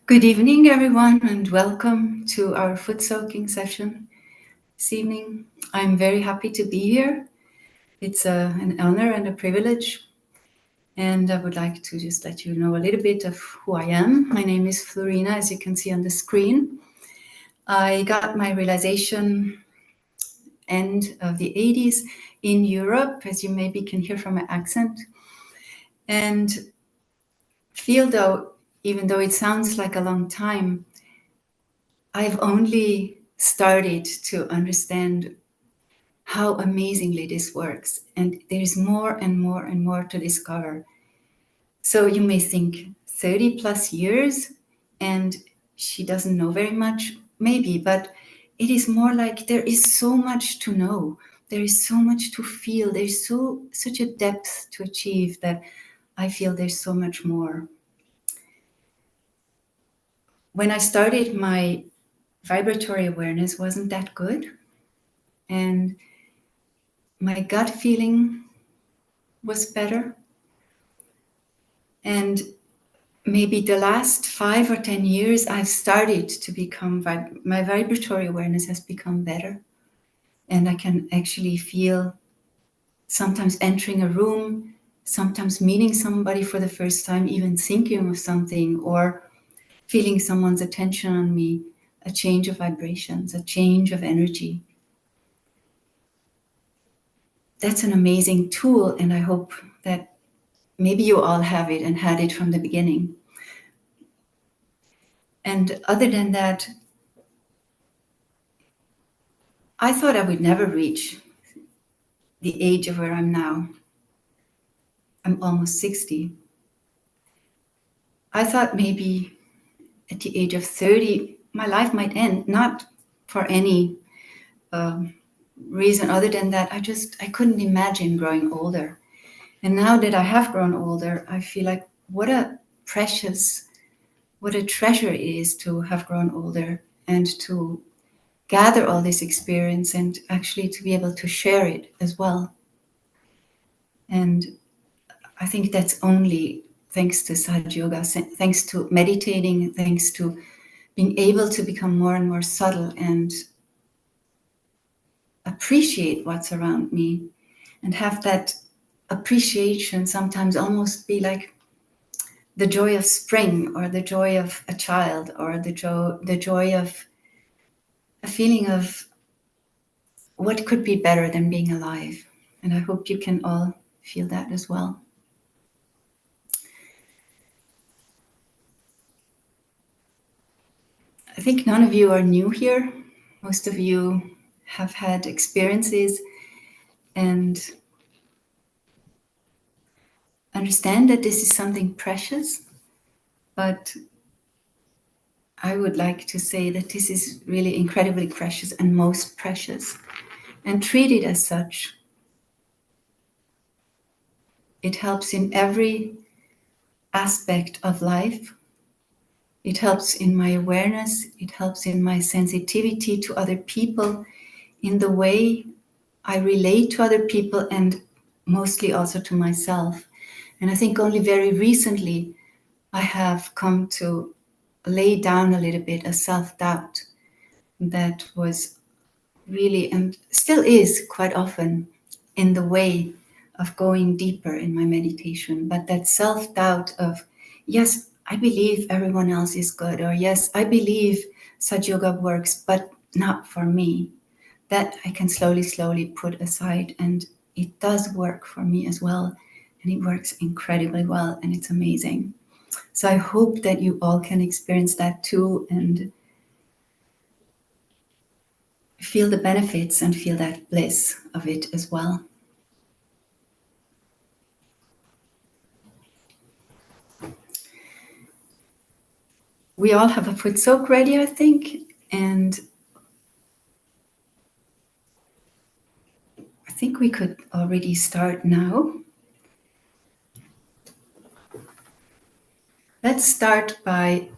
Good evening, everyone, and welcome to our foot soaking session this evening. I'm very happy to be here. It's an honor and a privilege, and I would like to just let you know a little bit of who I am. My name is Flurina, as you can see on the screen. I got my realization end of the 80s in Europe, as you maybe can hear from my accent, and even though it sounds like a long time, I've only started to understand how amazingly this works. And there's more and more and more to discover. So you may think 30 plus years and she doesn't know very much, maybe, but it is more like there is so much to know. There is so much to feel. There's such a depth to achieve that I feel there's so much more. When I started, my vibratory awareness wasn't that good. And my gut feeling was better. And maybe the last 5 or 10 years, I've started to become, my vibratory awareness has become better. And I can actually feel sometimes entering a room, sometimes meeting somebody for the first time, even thinking of something, or feeling someone's attention on me, a change of vibrations, a change of energy. That's an amazing tool, and I hope that maybe you all have it and had it from the beginning. And other than that, I thought I would never reach the age of where I'm now. I'm almost 60. I thought maybe at the age of 30, my life might end, not for any reason other than that I couldn't imagine growing older. And now that I have grown older, I feel like what a treasure it is to have grown older and to gather all this experience and actually to be able to share it as well. And I think that's only thanks to Sahaja Yoga, thanks to meditating, thanks to being able to become more and more subtle and appreciate what's around me and have that appreciation sometimes almost be like the joy of spring or the joy of a child or the joy of a feeling of what could be better than being alive. And I hope you can all feel that as well. I think none of you are new here. Most of you have had experiences and understand that this is something precious, but I would like to say that this is really incredibly precious and most precious, and treat it as such. It helps in every aspect of life. It helps in my awareness. It helps in my sensitivity to other people, in the way I relate to other people, and mostly also to myself. And I think only very recently I have come to lay down a little bit a self-doubt that was really, and still is quite often, in the way of going deeper in my meditation. But that self-doubt of, yes, I believe everyone else is good, or yes, I believe Sahaja Yoga works, but not for me. That I can slowly put aside, and it does work for me as well. And it works incredibly well, and it's amazing. So I hope that you all can experience that too and feel the benefits and feel that bliss of it as well. We all have a Footsoak ready, I think, and I think we could already start now. Let's start by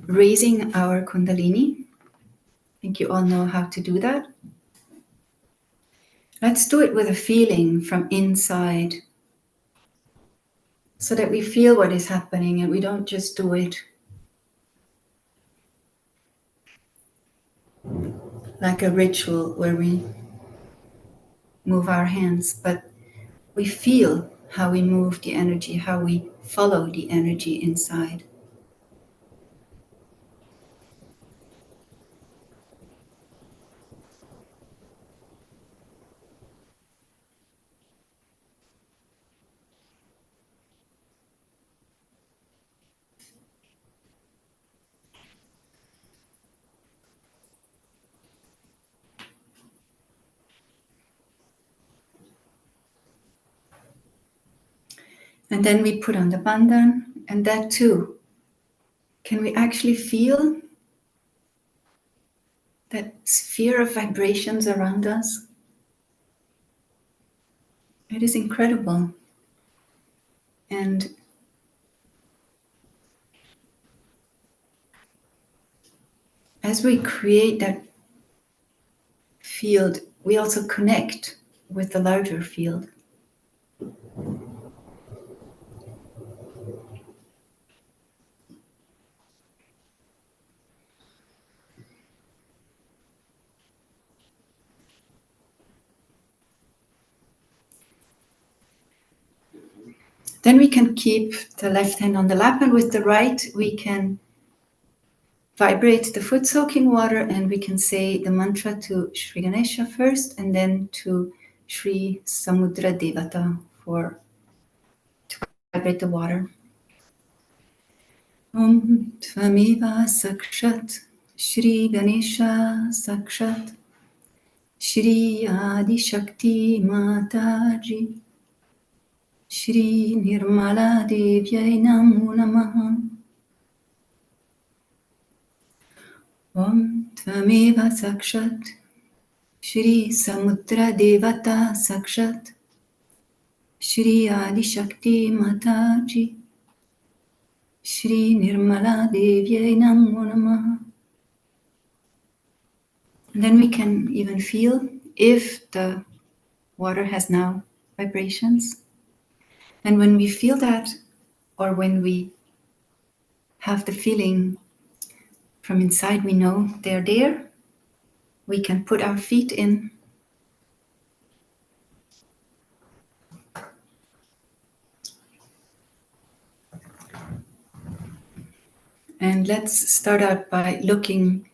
raising our Kundalini. I think you all know how to do that. Let's do it with a feeling from inside so that we feel what is happening and we don't just do it like a ritual where we move our hands, but we feel how we move the energy, how we follow the energy inside. And then we put on the bandhan, and that too, can we actually feel that sphere of vibrations around us? It is incredible. And as we create that field, we also connect with the larger field. Then we can keep the left hand on the lap, and with the right, we can vibrate the foot soaking water, and we can say the mantra to Sri Ganesha first, and then to Sri Samudra Devata to vibrate the water. Om Tvameva Sakshat Shri Ganesha Sakshat Shri Adi Shakti Mataji Shri Nirmala Devyai Namo Namaha. Om Tvameva Sakshat Shri Samudra Devata Sakshat Shri Adi Shakti Mataji Shri Nirmala Devyai Namo Namaha. And then we can even feel if the water has now vibrations. And when we feel that, or when we have the feeling from inside, we know they're there, we can put our feet in. And let's start out by looking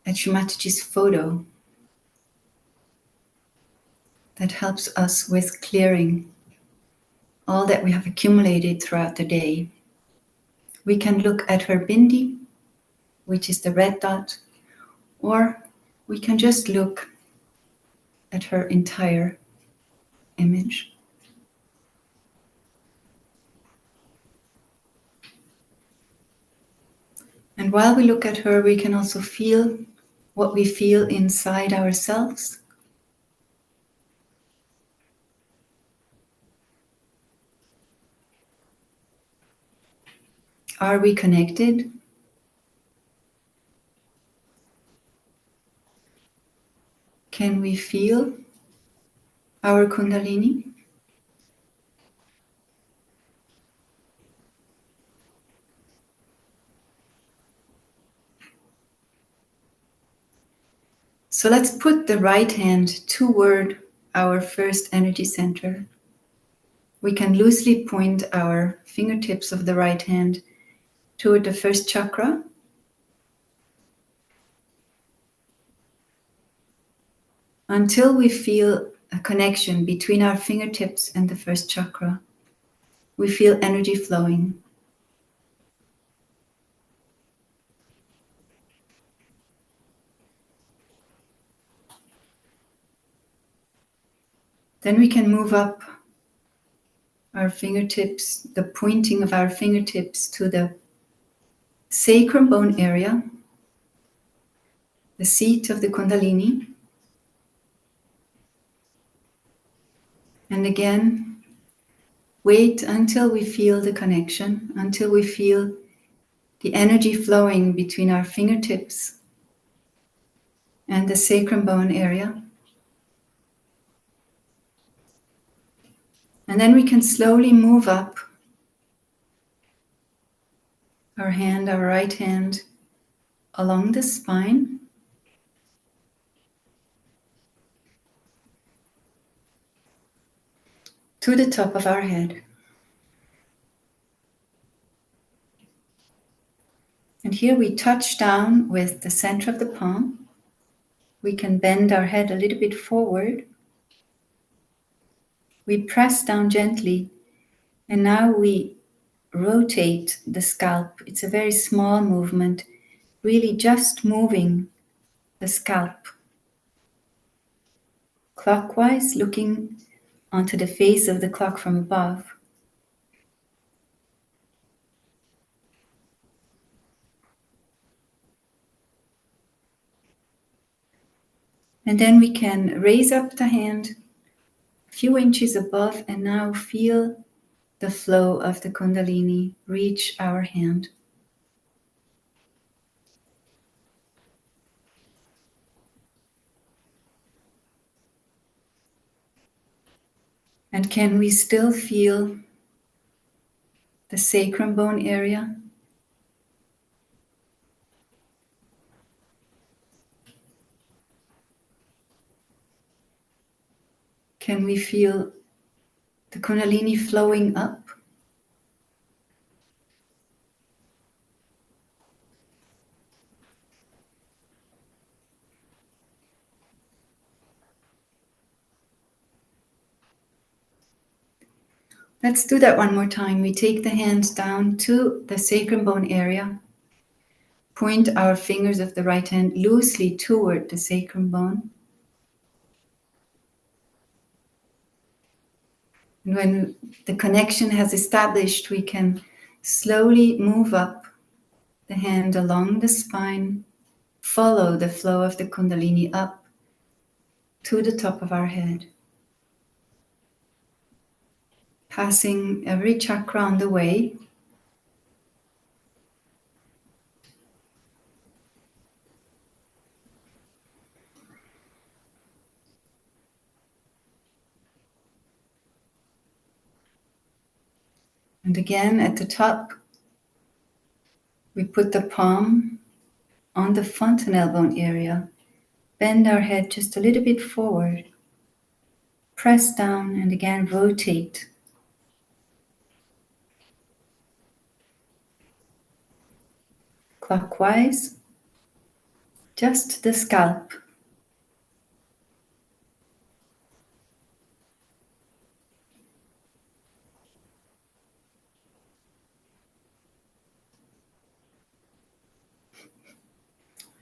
at Shrimataji's photo. That helps us with clearing all that we have accumulated throughout the day. We can look at her bindi, which is the red dot, or we can just look at her entire image. And while we look at her, we can also feel what we feel inside ourselves. Are we connected? Can we feel our Kundalini? So let's put the right hand toward our first energy center. We can loosely point our fingertips of the right hand toward the first chakra. Until we feel a connection between our fingertips and the first chakra. We feel energy flowing. Then we can move up our fingertips, the pointing of our fingertips to the sacrum bone area, the seat of the Kundalini. And again, wait until we feel the connection, until we feel the energy flowing between our fingertips and the sacrum bone area. And then we can slowly move up our hand, our right hand, along the spine. To the top of our head. And here we touch down with the center of the palm. We can bend our head a little bit forward. We press down gently, and now we rotate the scalp. It's a very small movement, really just moving the scalp clockwise, looking onto the face of the clock from above. And then we can raise up the hand a few inches above and now feel the flow of the Kundalini reach our hand. And can we still feel the sacrum bone area? Can we feel the Kundalini flowing up? Let's do that one more time. We take the hands down to the sacrum bone area. Point our fingers of the right hand loosely toward the sacrum bone. And when the connection has established, we can slowly move up the hand along the spine, follow the flow of the Kundalini up to the top of our head, passing every chakra on the way. And again, at the top, we put the palm on the fontanelle bone area. Bend our head just a little bit forward. Press down and again rotate. Clockwise, just the scalp.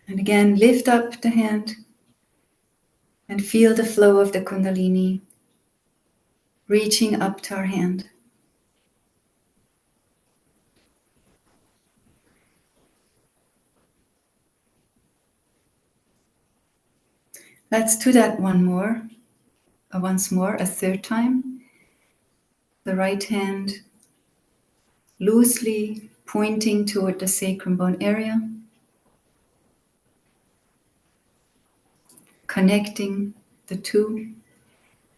And again, lift up the hand and feel the flow of the Kundalini reaching up to our hand. Let's do that once more, a third time. The right hand loosely pointing toward the sacrum bone area, connecting the two,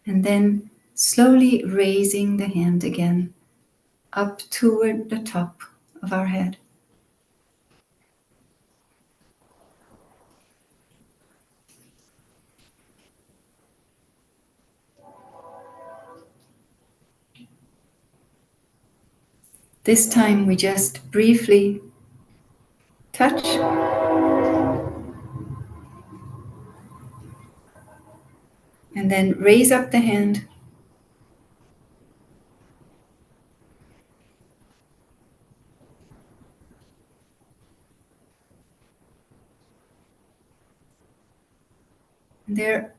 and then slowly raising the hand again up toward the top of our head. This time we just briefly touch and then raise up the hand. There,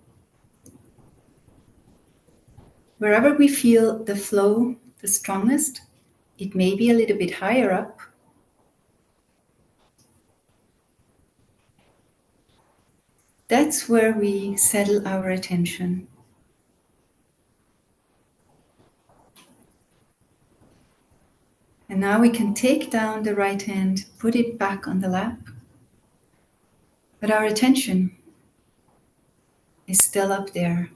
wherever we feel the flow the strongest, it may be a little bit higher up. That's where we settle our attention. And now we can take down the right hand, put it back on the lap, but our attention is still up there.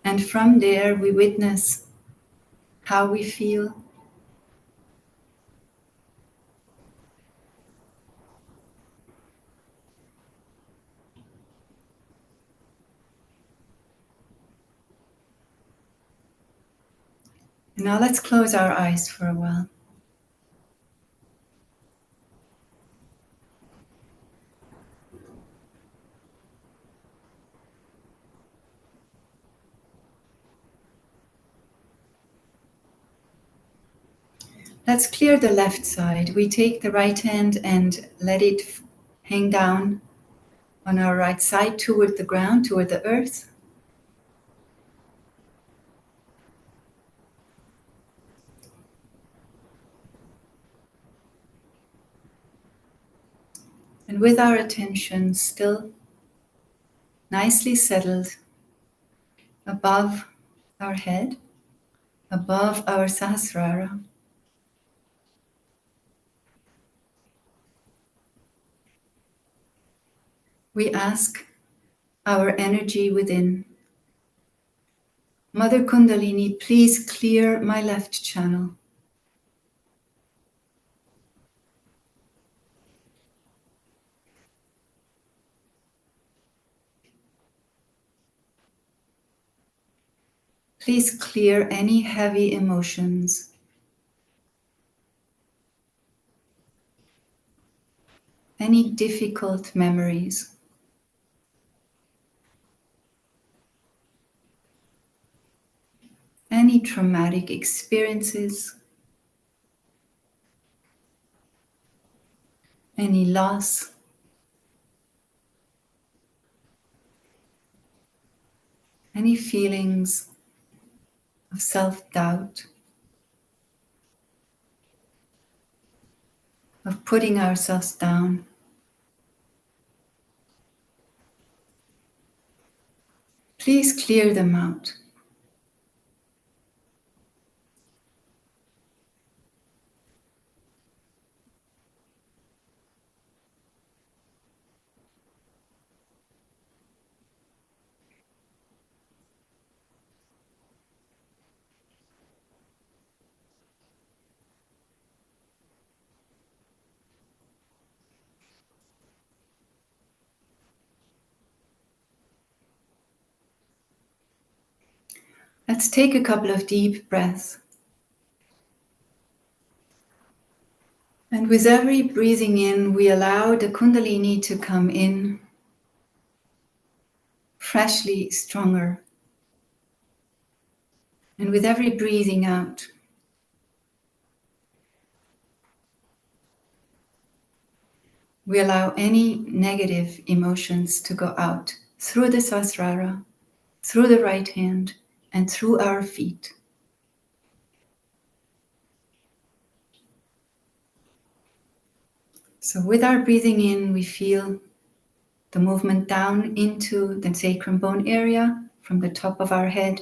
And from there, we witness how we feel. And now let's close our eyes for a while. Let's clear the left side. We take the right hand and let it hang down on our right side toward the ground, toward the earth. And with our attention still nicely settled above our head, above our Sahasrara, we ask our energy within, Mother Kundalini, please clear my left channel. Please clear any heavy emotions, any difficult memories. Any traumatic experiences, any loss, any feelings of self-doubt, of putting ourselves down. Please clear them out. Let's take a couple of deep breaths. And with every breathing in, we allow the Kundalini to come in freshly stronger. And with every breathing out, we allow any negative emotions to go out through the Sahasrara, through the right hand, and through our feet. So with our breathing in, we feel the movement down into the sacrum bone area from the top of our head.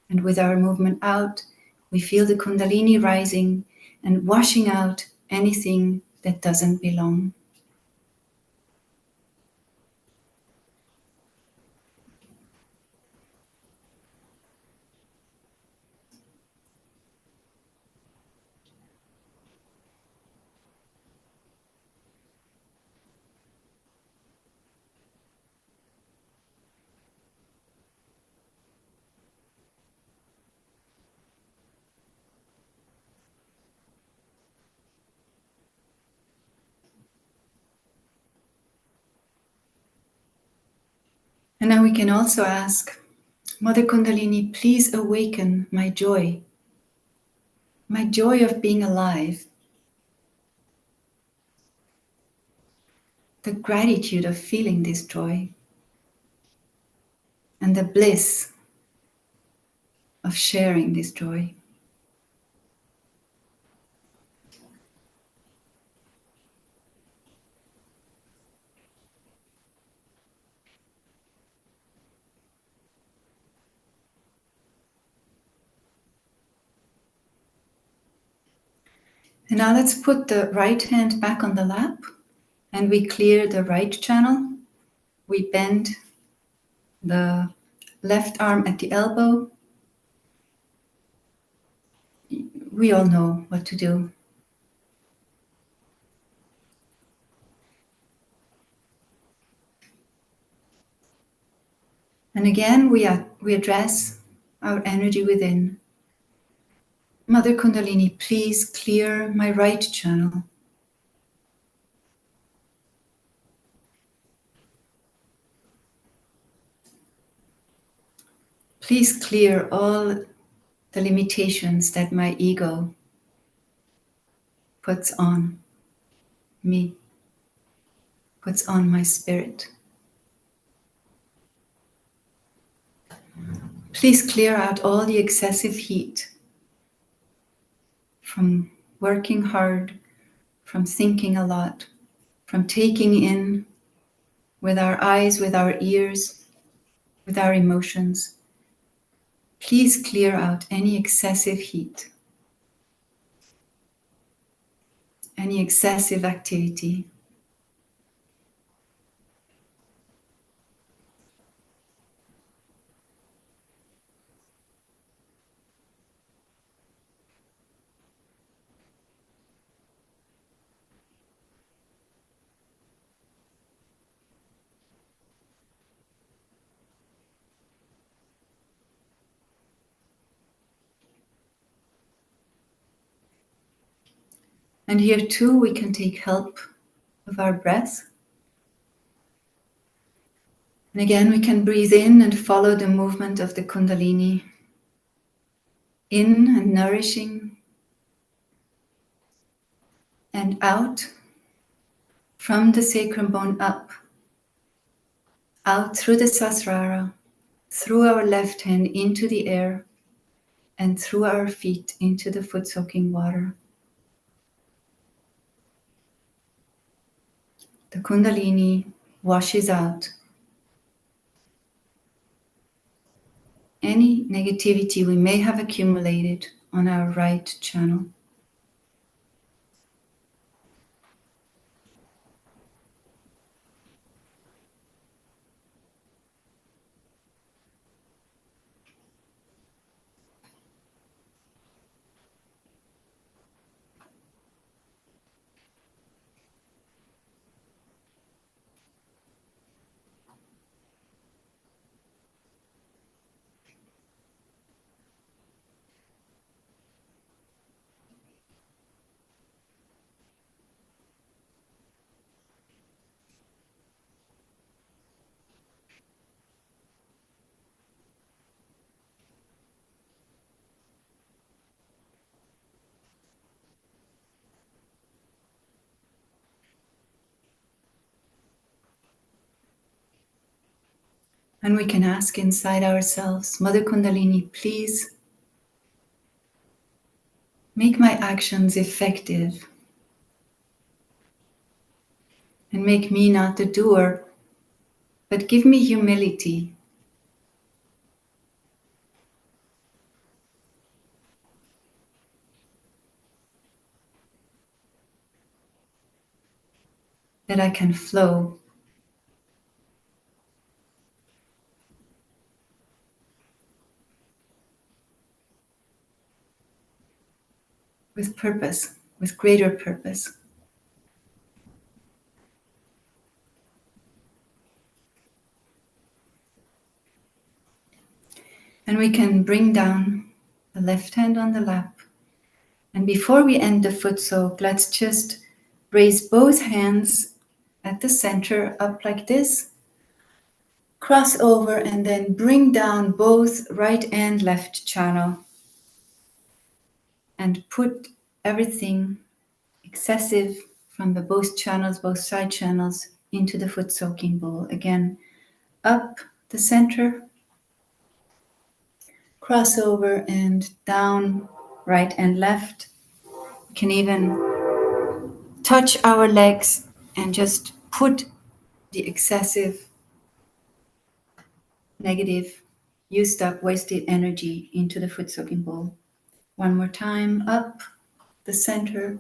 And with our movement out, we feel the Kundalini rising and washing out anything that doesn't belong. And now we can also ask, Mother Kundalini, please awaken my joy of being alive, the gratitude of feeling this joy, and the bliss of sharing this joy. And now let's put the right hand back on the lap and we clear the right channel. We bend the left arm at the elbow. We all know what to do. And again, we address our energy within. Mother Kundalini, please clear my right channel. Please clear all the limitations that my ego puts on me, puts on my spirit. Please clear out all the excessive heat from working hard, from thinking a lot, from taking in with our eyes, with our ears, with our emotions. Please clear out any excessive heat, any excessive activity. And here too, we can take help of our breath. And again, we can breathe in and follow the movement of the Kundalini. In and nourishing, and out from the sacrum bone up, out through the Sasrara, through our left hand into the air, and through our feet into the foot-soaking water. The Kundalini washes out any negativity we may have accumulated on our right channel. And we can ask inside ourselves, Mother Kundalini, please make my actions effective and make me not the doer, but give me humility that I can flow with purpose, with greater purpose. And we can bring down the left hand on the lap. And before we end the foot soak, let's just raise both hands at the center up like this, cross over, and then bring down both right and left channel and put everything excessive from the both channels, both side channels, into the foot soaking bowl. Again, up the center, cross over, and down right and left. We can even touch our legs and just put the excessive, negative, used up, wasted energy into the foot soaking bowl. One more time, up the center,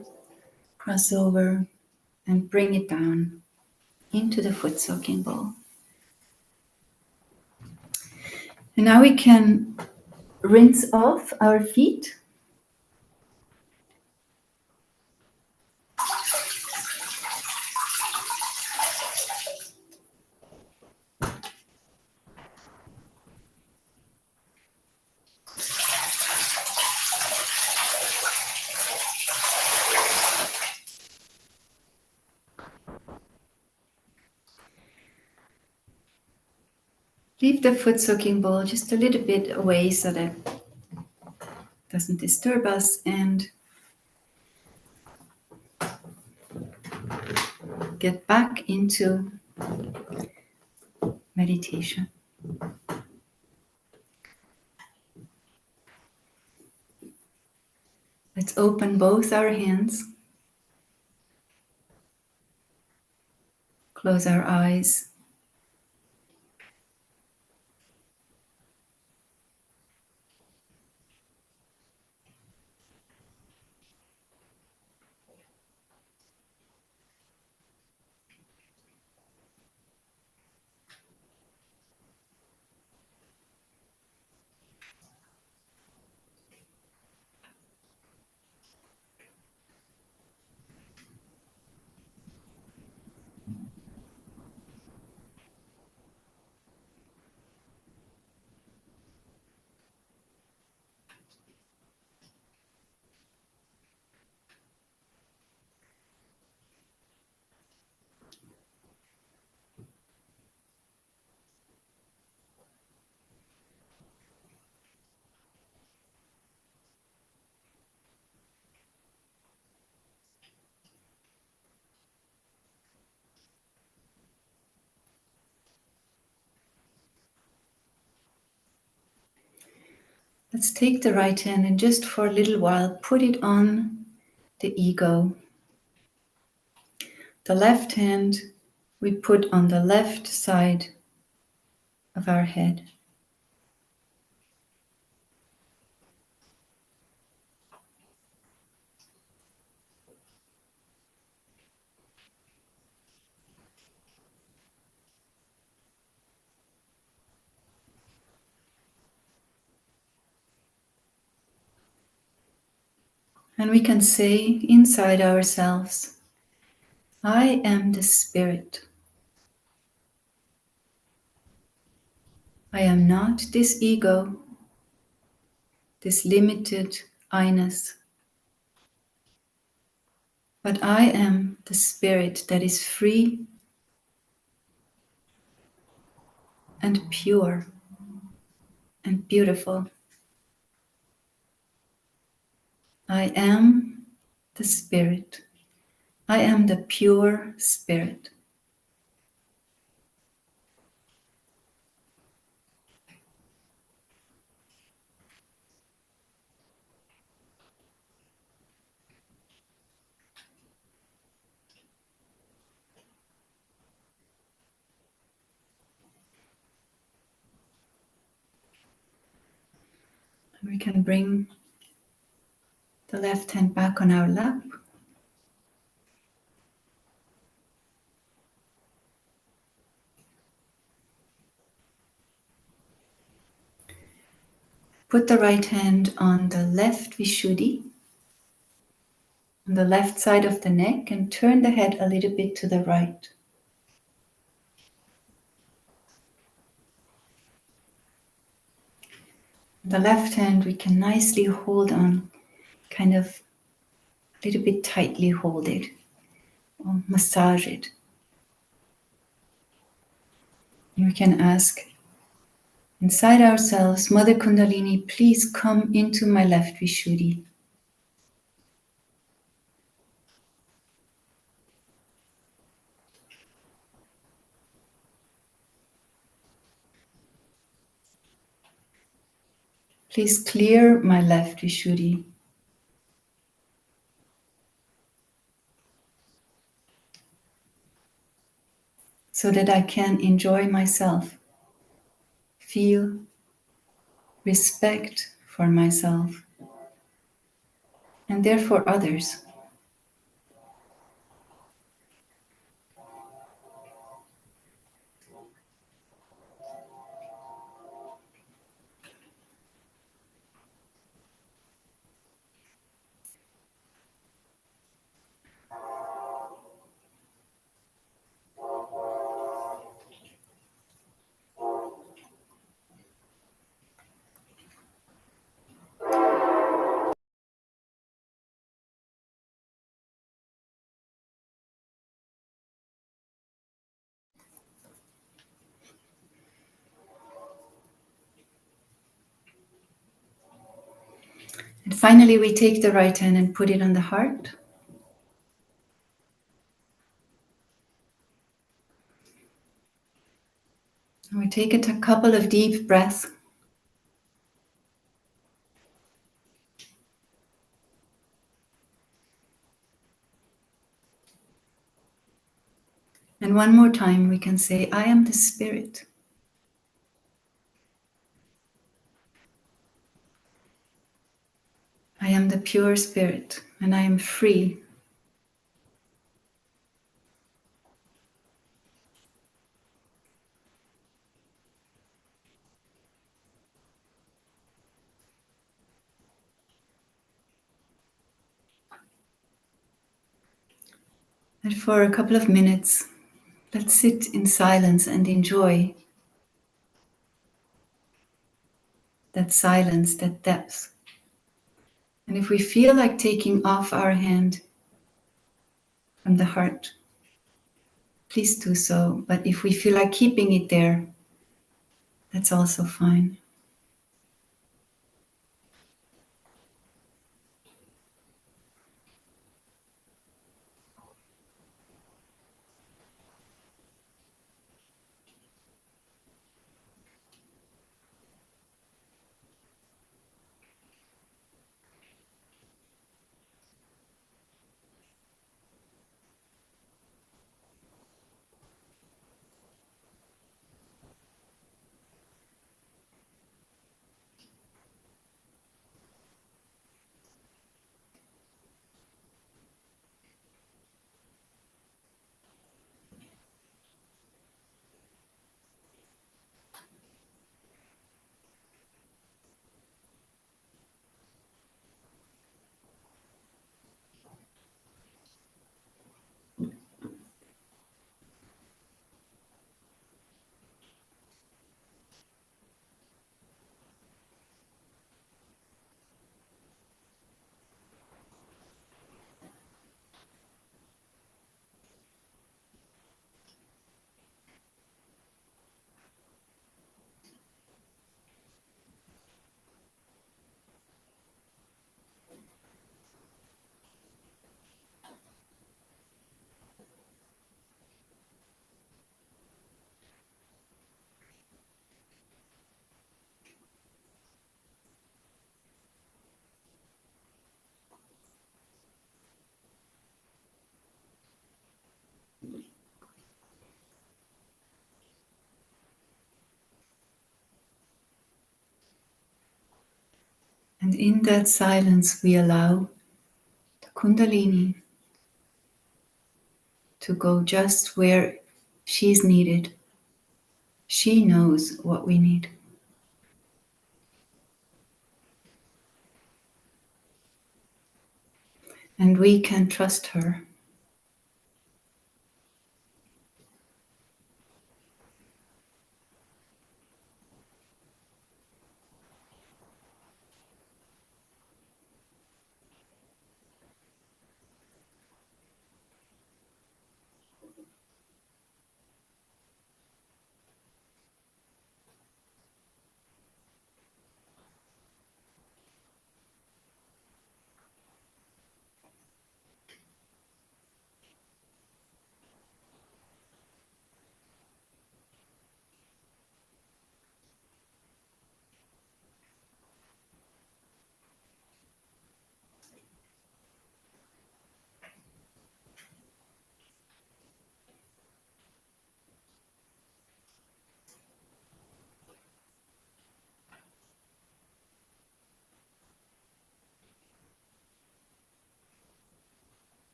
cross over and bring it down into the foot soaking bowl. And now we can rinse off our feet. Leave the foot soaking bowl just a little bit away so that it doesn't disturb us, and get back into meditation. Let's open both our hands, close our eyes, let's take the right hand and just for a little while put it on the ego. The left hand we put on the left side of our head. And we can say inside ourselves, I am the spirit. I am not this ego, this limited I-ness, but I am the spirit that is free and pure and beautiful. I am the spirit. I am the pure spirit. And we can bring the left hand back on our lap. Put the right hand on the left Vishuddhi, on the left side of the neck, and turn the head a little bit to the right. The left hand we can nicely hold on, kind of a little bit tightly hold it, or massage it. And we can ask inside ourselves, Mother Kundalini, please come into my left Vishuddhi. Please clear my left Vishuddhi. So that I can enjoy myself, feel respect for myself, and therefore others. finally, we take the right hand and put it on the heart. And we take a couple of deep breaths. And one more time we can say, I am the spirit. I am the pure spirit, and I am free. And for a couple of minutes, let's sit in silence and enjoy that silence, that depth. And if we feel like taking off our hand from the heart, please do so. But if we feel like keeping it there, that's also fine. And in that silence, we allow the Kundalini to go just where she's needed. She knows what we need. And we can trust her.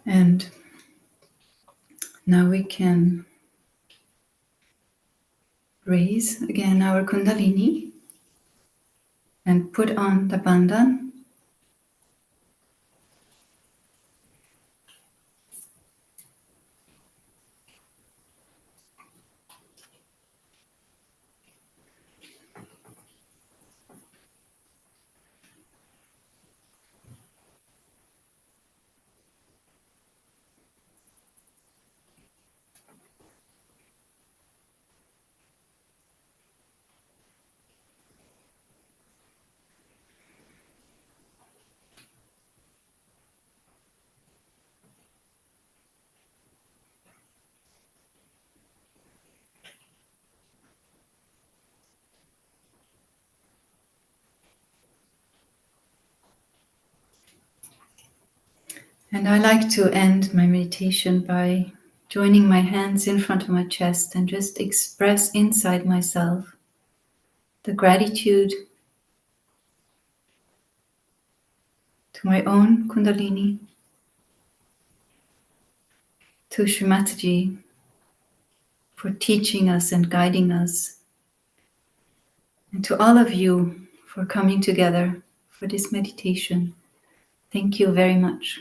And now we can raise again our Kundalini and put on the bandhan. And I like to end my meditation by joining my hands in front of my chest and just express inside myself the gratitude to my own Kundalini, to Shrimataji for teaching us and guiding us, and to all of you for coming together for this meditation. Thank you very much.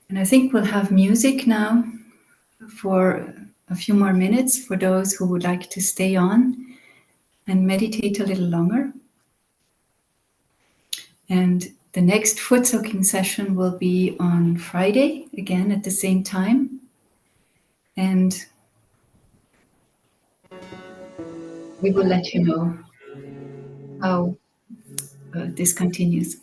And I think we'll have music now for a few more minutes for those who would like to stay on and meditate a little longer. And the next foot soaking session will be on Friday, again at the same time. And we will let you know how this continues.